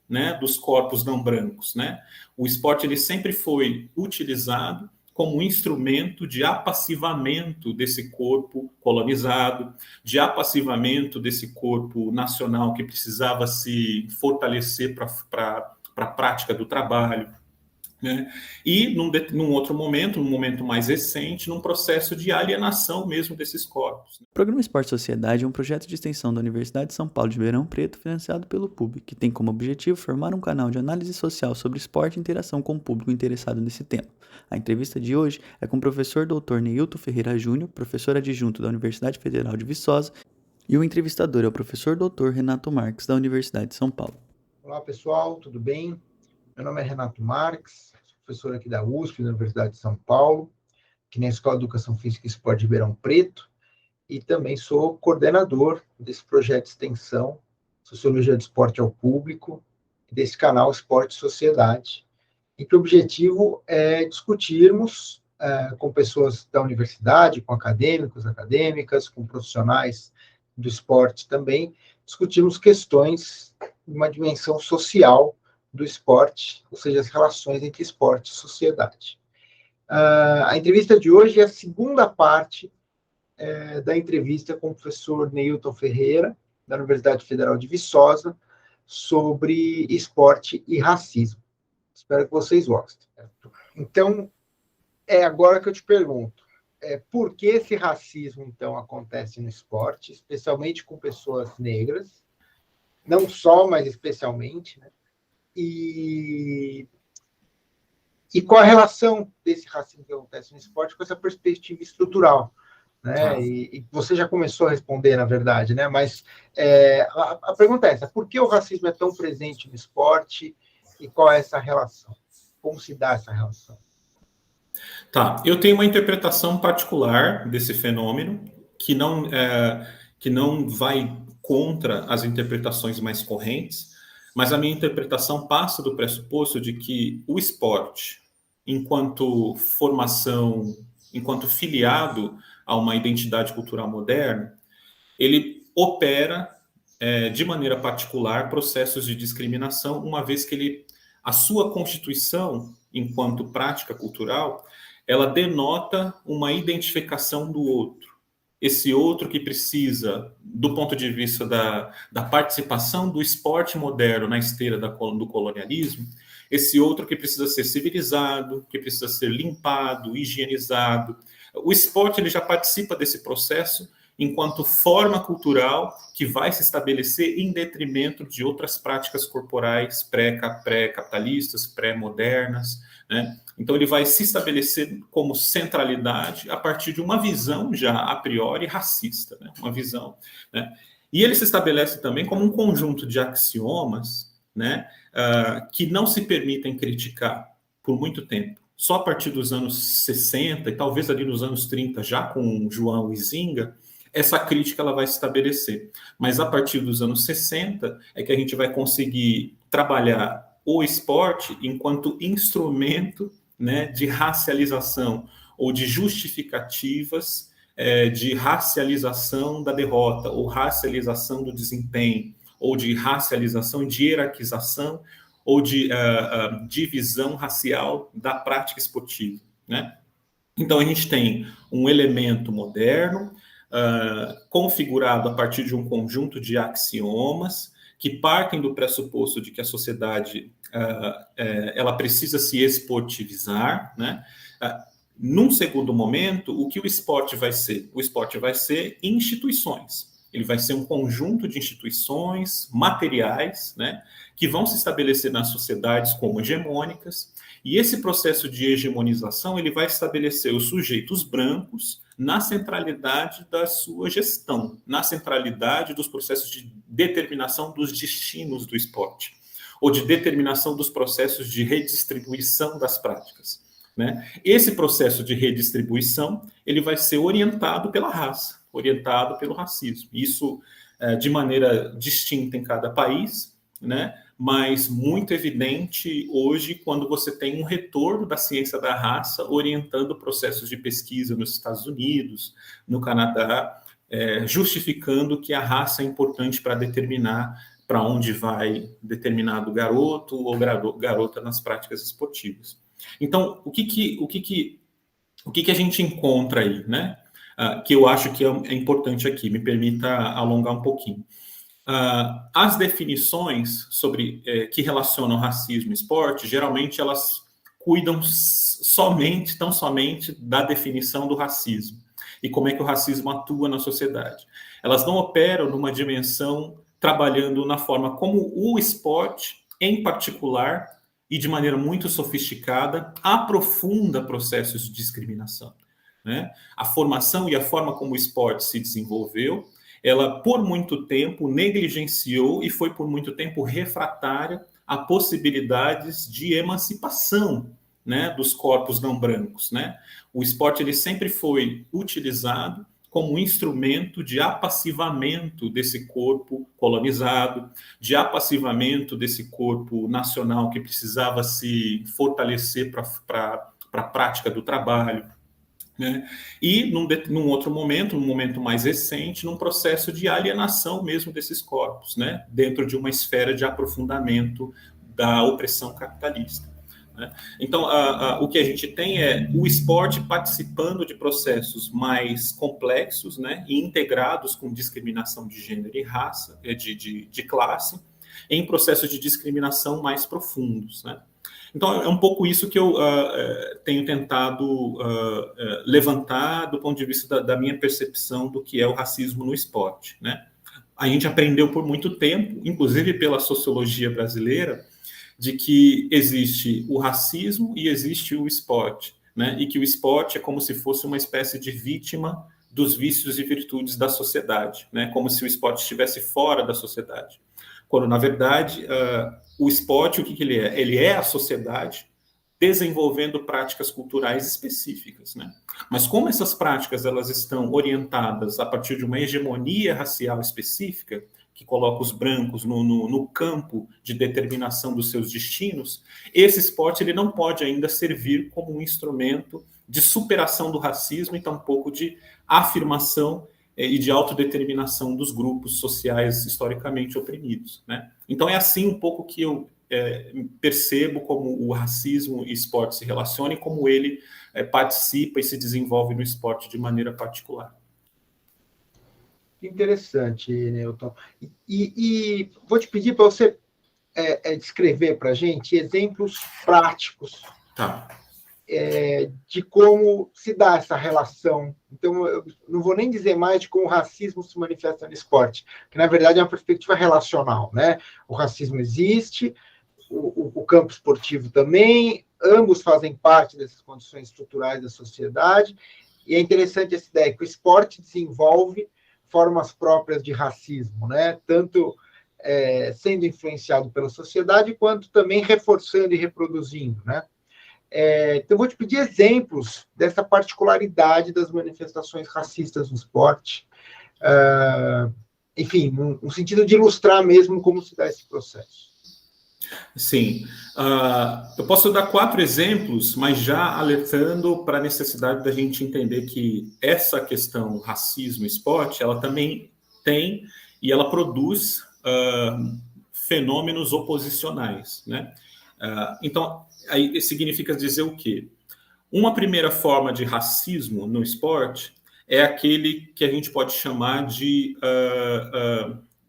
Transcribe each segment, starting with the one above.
né, dos corpos não brancos, né? O esporte ele sempre foi utilizado como um instrumento de apassivamento desse corpo colonizado, de apassivamento desse corpo nacional que precisava se fortalecer para a prática do trabalho, né? E num outro momento, num momento mais recente, num processo de alienação mesmo desses corpos. O Programa Esporte Sociedade é um projeto de extensão da Universidade de São Paulo de Ribeirão Preto, financiado pelo PUB, que tem como objetivo formar um canal de análise social sobre esporte e interação com o público interessado nesse tema. A entrevista de hoje é com o professor Dr. Neilton Ferreira Júnior, professor adjunto da Universidade Federal de Viçosa, e o entrevistador é o professor Dr. Renato Marques, da Universidade de São Paulo. Olá, pessoal, tudo bem? Meu nome é Renato Marques, sou professor aqui da USP, da Universidade de São Paulo, aqui na Escola de Educação Física e Esporte de Ribeirão Preto, e também sou coordenador desse projeto de extensão Sociologia do Esporte ao Público, desse canal Esporte e Sociedade, e que o objetivo é discutirmos com pessoas da universidade, com acadêmicos, acadêmicas, com profissionais do esporte também, discutirmos questões de uma dimensão social do esporte, ou seja, as relações entre esporte e sociedade. A entrevista de hoje é a segunda parte da entrevista com o professor Neilton Ferreira, da Universidade Federal de Viçosa, sobre esporte e racismo. Espero que vocês gostem. Então, é agora que eu te pergunto, por que esse racismo, então, acontece no esporte, especialmente com pessoas negras, não só, mas especialmente, né? E qual a relação desse racismo que acontece no esporte com essa perspectiva estrutural, né? E você já começou a responder, na verdade, né? Mas a pergunta é essa: por que o racismo é tão presente no esporte e qual é essa relação? Como se dá essa relação? Tá, eu tenho uma interpretação particular desse fenômeno que não vai contra as interpretações mais correntes, mas a minha interpretação passa do pressuposto de que o esporte, enquanto formação, enquanto filiado a uma identidade cultural moderna, ele opera de maneira particular processos de discriminação, uma vez que a sua constituição, enquanto prática cultural, ela denota uma identificação do outro. Esse outro que precisa, do ponto de vista da participação do esporte moderno na esteira do colonialismo, esse outro que precisa ser civilizado, que precisa ser limpado, higienizado. O esporte ele já participa desse processo enquanto forma cultural que vai se estabelecer em detrimento de outras práticas corporais pré-capitalistas, pré-modernas, né? Então ele vai se estabelecer como centralidade a partir de uma visão já a priori racista, né? Uma visão, né? E ele se estabelece também como um conjunto de axiomas, né? Que não se permitem criticar por muito tempo. Só a partir dos anos 60 e talvez ali nos anos 30, já com João Huizinga, essa crítica ela vai se estabelecer. Mas a partir dos anos 60 é que a gente vai conseguir trabalhar o esporte enquanto instrumento, né, de racialização ou de justificativas de racialização da derrota ou racialização do desempenho ou de racialização, de hierarquização ou de divisão racial da prática esportiva, né? Então a gente tem um elemento moderno configurado a partir de um conjunto de axiomas que partem do pressuposto de que a sociedade ela precisa se esportivizar, né? Num segundo momento, o que o esporte vai ser? O esporte vai ser instituições. Ele vai ser um conjunto de instituições materiais, né, que vão se estabelecer nas sociedades como hegemônicas, e esse processo de hegemonização ele vai estabelecer os sujeitos brancos na centralidade da sua gestão, na centralidade dos processos de determinação dos destinos do esporte, ou de determinação dos processos de redistribuição das práticas, né? Esse processo de redistribuição ele vai ser orientado pela raça, orientado pelo racismo. Isso de maneira distinta em cada país, né? Mas muito evidente hoje quando você tem um retorno da ciência da raça orientando processos de pesquisa nos Estados Unidos, no Canadá, justificando que a raça é importante para determinar para onde vai determinado garoto ou garota nas práticas esportivas. Então, o que a gente encontra aí, né? Que eu acho que é importante aqui, me permita alongar um pouquinho. As definições sobre que relacionam racismo e esporte, geralmente elas cuidam tão somente da definição do racismo e como é que o racismo atua na sociedade. Elas não operam numa dimensão trabalhando na forma como o esporte, em particular, e de maneira muito sofisticada, aprofunda processos de discriminação, né? A formação e a forma como o esporte se desenvolveu, ela, por muito tempo, negligenciou e foi, por muito tempo, refratária a possibilidades de emancipação, né, dos corpos não brancos, né? O esporte ele sempre foi utilizado como um instrumento de apassivamento desse corpo colonizado, de apassivamento desse corpo nacional que precisava se fortalecer para a prática do trabalho, né? E num outro momento, num momento mais recente, num processo de alienação mesmo desses corpos, né? Dentro de uma esfera de aprofundamento da opressão capitalista, né? Então, o que a gente tem é o esporte participando de processos mais complexos, né? E integrados com discriminação de gênero e raça, de classe, em processos de discriminação mais profundos, né? Então, é um pouco isso que eu tenho tentado levantar do ponto de vista da minha percepção do que é o racismo no esporte, né? A gente aprendeu por muito tempo, inclusive pela sociologia brasileira, de que existe o racismo e existe o esporte, né? E que o esporte é como se fosse uma espécie de vítima dos vícios e virtudes da sociedade, né? Como se o esporte estivesse fora da sociedade. Quando, na verdade, o esporte, o que ele é? Ele é a sociedade desenvolvendo práticas culturais específicas, né? Mas como essas práticas elas estão orientadas a partir de uma hegemonia racial específica, que coloca os brancos no campo de determinação dos seus destinos, esse esporte ele não pode ainda servir como um instrumento de superação do racismo e tampouco de afirmação e de autodeterminação dos grupos sociais historicamente oprimidos, né? Então é assim um pouco que eu percebo como o racismo e esporte se relacionam e como ele participa e se desenvolve no esporte de maneira particular. Interessante, Newton. E vou te pedir para você descrever para a gente exemplos práticos de como se dá essa relação. Então, eu não vou nem dizer mais de como o racismo se manifesta no esporte, que, na verdade, é uma perspectiva relacional, né? O racismo existe, o campo esportivo também, ambos fazem parte dessas condições estruturais da sociedade, e é interessante essa ideia que o esporte desenvolve formas próprias de racismo, né? Tanto sendo influenciado pela sociedade, quanto também reforçando e reproduzindo, né? Então, vou te pedir exemplos dessa particularidade das manifestações racistas no esporte, enfim, no sentido de ilustrar mesmo como se dá esse processo. Sim, eu posso dar 4 exemplos, mas já alertando para a necessidade da gente entender que essa questão racismo-esporte, ela também tem e ela produz fenômenos oposicionais, né? Então, aí significa dizer o quê? Uma primeira forma de racismo no esporte é aquele que a gente pode chamar de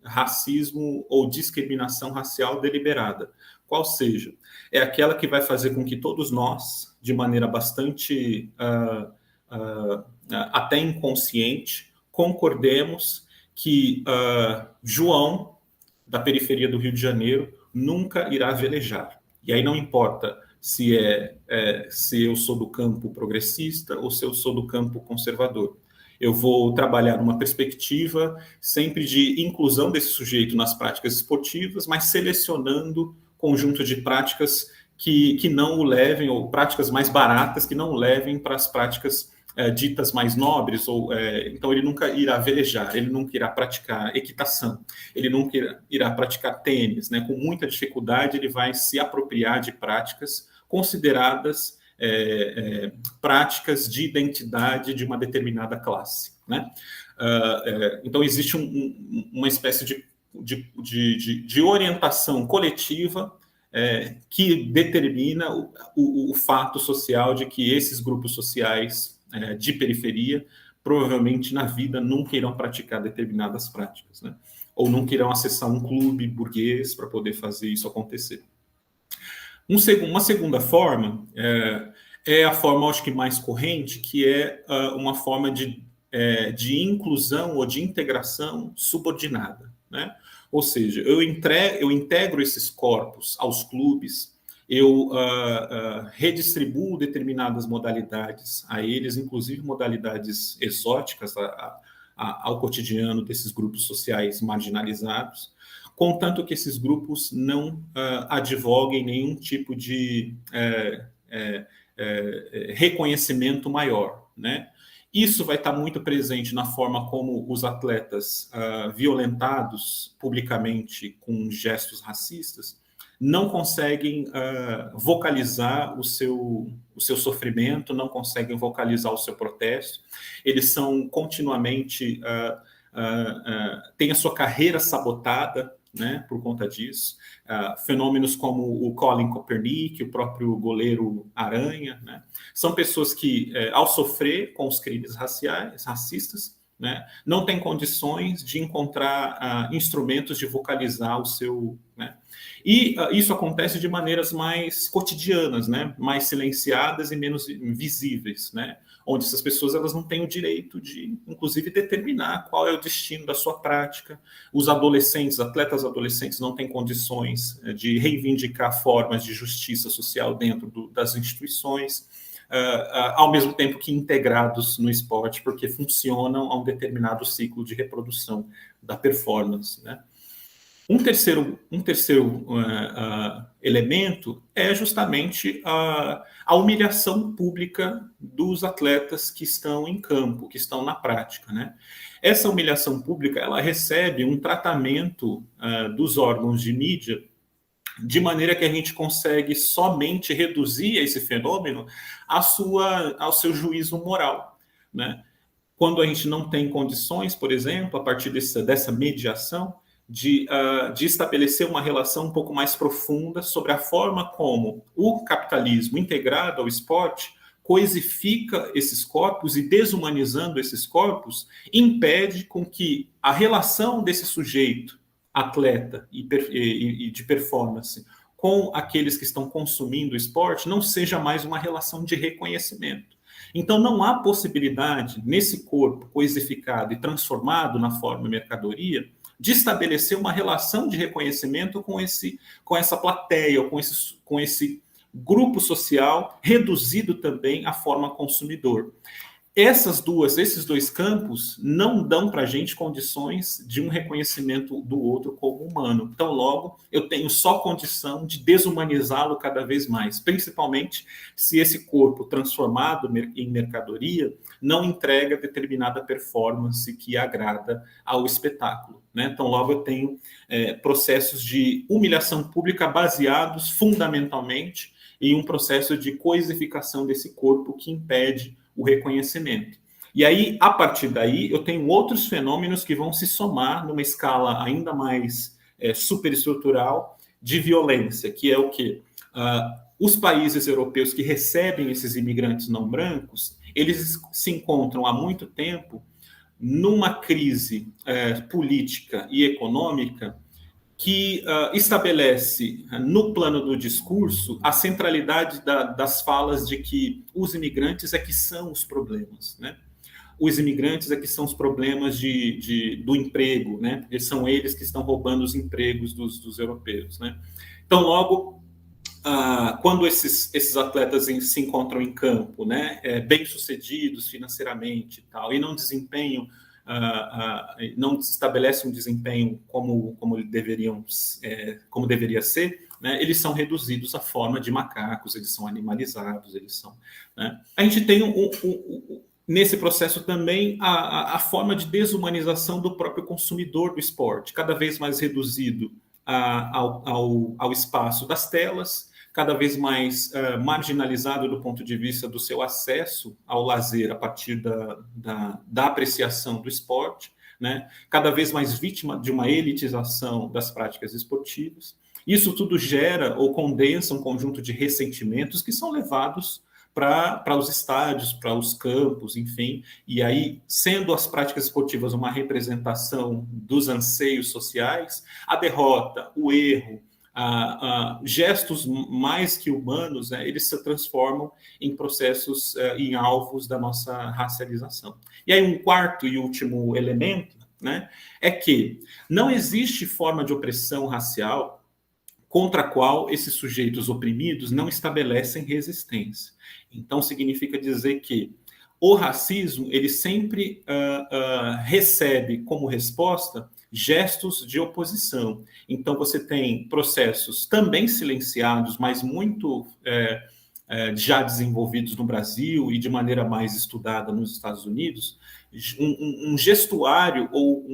racismo ou discriminação racial deliberada. Qual seja? É aquela que vai fazer com que todos nós, de maneira bastante até inconsciente, concordemos que João, da periferia do Rio de Janeiro, nunca irá velejar. E aí não importa se eu sou do campo progressista ou se eu sou do campo conservador. Eu vou trabalhar numa perspectiva sempre de inclusão desse sujeito nas práticas esportivas, mas selecionando conjunto de práticas que não o levem, ou práticas mais baratas que não o levem para as práticas ditas mais nobres. Então ele nunca irá velejar, ele nunca irá praticar equitação, ele nunca irá praticar tênis, né? Com muita dificuldade ele vai se apropriar de práticas consideradas práticas de identidade de uma determinada classe, né? Então existe uma espécie de de orientação coletiva que determina o fato social de que esses grupos sociais de periferia provavelmente na vida nunca irão praticar determinadas práticas, né? Ou nunca irão acessar um clube burguês para poder fazer isso acontecer. Uma segunda forma é a forma, acho que mais corrente, que é uma forma de inclusão ou de integração subordinada, né? Ou seja, eu integro esses corpos aos clubes, eu redistribuo determinadas modalidades a eles, inclusive modalidades exóticas ao cotidiano desses grupos sociais marginalizados, contanto que esses grupos não advoguem nenhum tipo de reconhecimento maior, né? Isso vai estar muito presente na forma como os atletas violentados publicamente com gestos racistas não conseguem vocalizar o seu sofrimento, não conseguem vocalizar o seu protesto. Eles são continuamente têm a sua carreira sabotada, né, por conta disso. Fenômenos como o Colin Kaepernick, o próprio goleiro Aranha, né, são pessoas que, ao sofrer com os crimes racistas, né, não têm condições de encontrar instrumentos de vocalizar o seu... Né, e isso acontece de maneiras mais cotidianas, né, mais silenciadas e menos visíveis, né, onde essas pessoas elas não têm o direito de, inclusive, determinar qual é o destino da sua prática. Os atletas adolescentes não têm condições de reivindicar formas de justiça social dentro das instituições, ao mesmo tempo que integrados no esporte, porque funcionam a um determinado ciclo de reprodução da performance, né? Um terceiro elemento é justamente a humilhação pública dos atletas que estão em campo, que estão na prática, né? Essa humilhação pública ela recebe um tratamento dos órgãos de mídia de maneira que a gente consegue somente reduzir esse fenômeno ao seu juízo moral, né? Quando a gente não tem condições, por exemplo, a partir dessa mediação, de estabelecer uma relação um pouco mais profunda sobre a forma como o capitalismo integrado ao esporte coisifica esses corpos e, desumanizando esses corpos, impede com que a relação desse sujeito, atleta e de performance, com aqueles que estão consumindo o esporte, não seja mais uma relação de reconhecimento. Então, não há possibilidade, nesse corpo coisificado e transformado na forma mercadoria, de estabelecer uma relação de reconhecimento com essa plateia, ou com esse grupo social, reduzido também à forma consumidor. Esses dois campos não dão para a gente condições de um reconhecimento do outro como humano. Então, logo, eu tenho só condição de desumanizá-lo cada vez mais, principalmente se esse corpo transformado em mercadoria não entrega determinada performance que agrada ao espetáculo, né? Então, logo, eu tenho processos de humilhação pública baseados fundamentalmente em um processo de coisificação desse corpo que impede o reconhecimento. E aí, a partir daí, eu tenho outros fenômenos que vão se somar numa escala ainda mais superestrutural de violência, que é o quê? Os países europeus que recebem esses imigrantes não brancos, eles se encontram há muito tempo numa crise política e econômica que estabelece no plano do discurso a centralidade das falas de que os imigrantes é que são os problemas, né? Os imigrantes é que são os problemas do emprego, né? Porque são eles que estão roubando os empregos dos europeus, né? Então, logo, quando esses atletas se encontram em campo, né, bem-sucedidos financeiramente e tal, e não desempenham não estabelece um desempenho como deveria ser, né, eles são reduzidos à forma de macacos, eles são animalizados, né? A gente tem nesse processo também a forma de desumanização do próprio consumidor do esporte, cada vez mais reduzido ao espaço das telas, cada vez mais marginalizado do ponto de vista do seu acesso ao lazer a partir da apreciação do esporte, né? Cada vez mais vítima de uma elitização das práticas esportivas. Isso tudo gera ou condensa um conjunto de ressentimentos que são levados para os estádios, para os campos, enfim. E aí, sendo as práticas esportivas uma representação dos anseios sociais, a derrota, o erro, gestos mais que humanos, né, eles se transformam em processos, em alvos da nossa racialização. E aí um quarto e último elemento, né, é que não existe forma de opressão racial contra a qual esses sujeitos oprimidos não estabelecem resistência. Então significa dizer que o racismo ele sempre recebe como resposta gestos de oposição. Então, você tem processos também silenciados, mas muito já desenvolvidos no Brasil e de maneira mais estudada nos Estados Unidos, um gestuário ou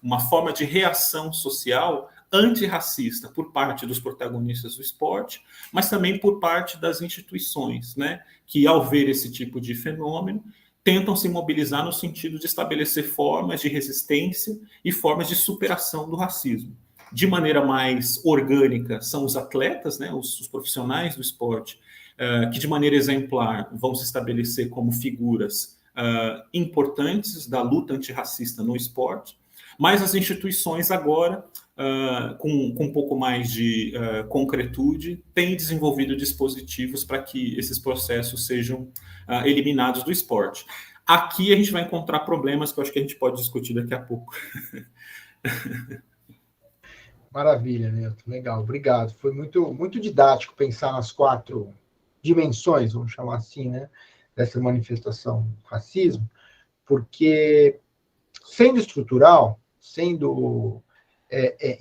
uma forma de reação social antirracista por parte dos protagonistas do esporte, mas também por parte das instituições, né, que ao ver esse tipo de fenômeno, tentam se mobilizar no sentido de estabelecer formas de resistência e formas de superação do racismo. De maneira mais orgânica, são os atletas, né, os profissionais do esporte, que de maneira exemplar vão se estabelecer como figuras importantes da luta antirracista no esporte, mas as instituições agora, com um pouco mais de concretude, têm desenvolvido dispositivos para que esses processos sejam eliminados do esporte. Aqui a gente vai encontrar problemas que eu acho que a gente pode discutir daqui a pouco. Maravilha, Neto. Legal, obrigado. Foi muito, muito didático pensar nas 4 dimensões, vamos chamar assim, né, dessa manifestação do racismo, porque sendo estrutural, sendo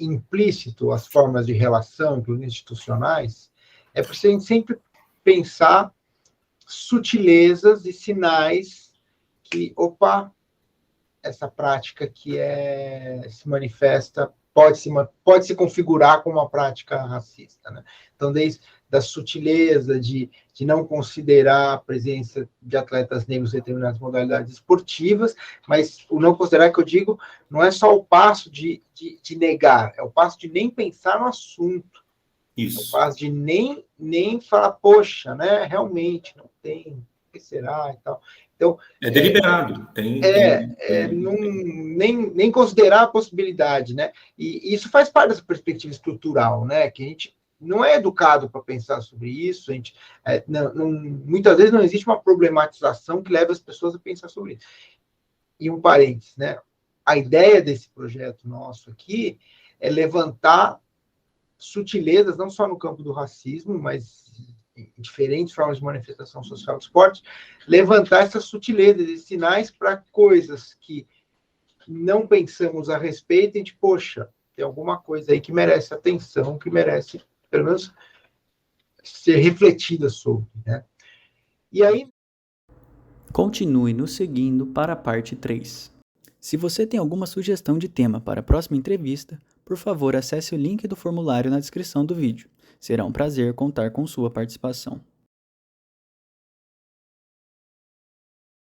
implícito as formas de relação, inclusive institucionais, é preciso a gente sempre pensar sutilezas e sinais que, essa prática que se manifesta pode se configurar como uma prática racista, né? Então, desde da sutileza de não considerar a presença de atletas negros em determinadas modalidades esportivas, mas o não considerar, que eu digo, não é só o passo de negar, é o passo de nem pensar no assunto. Isso. É o passo de nem falar, poxa, né, realmente, não tem, o que será e tal. Então, é deliberado. Nem considerar a possibilidade, né? E isso faz parte dessa perspectiva estrutural, né? Que a gente não é educado para pensar sobre isso, a gente, muitas vezes não existe uma problematização que leve as pessoas a pensar sobre isso. E um parênteses, né? A ideia desse projeto nosso aqui é levantar sutilezas, não só no campo do racismo, mas em diferentes formas de manifestação social do esporte, levantar essas sutilezas e sinais para coisas que não pensamos a respeito, e a gente, poxa, tem alguma coisa aí que merece atenção, que merece, pelo menos, ser refletida sobre, né? E aí... Continue nos seguindo para a parte 3. Se você tem alguma sugestão de tema para a próxima entrevista, por favor, acesse o link do formulário na descrição do vídeo. Será um prazer contar com sua participação.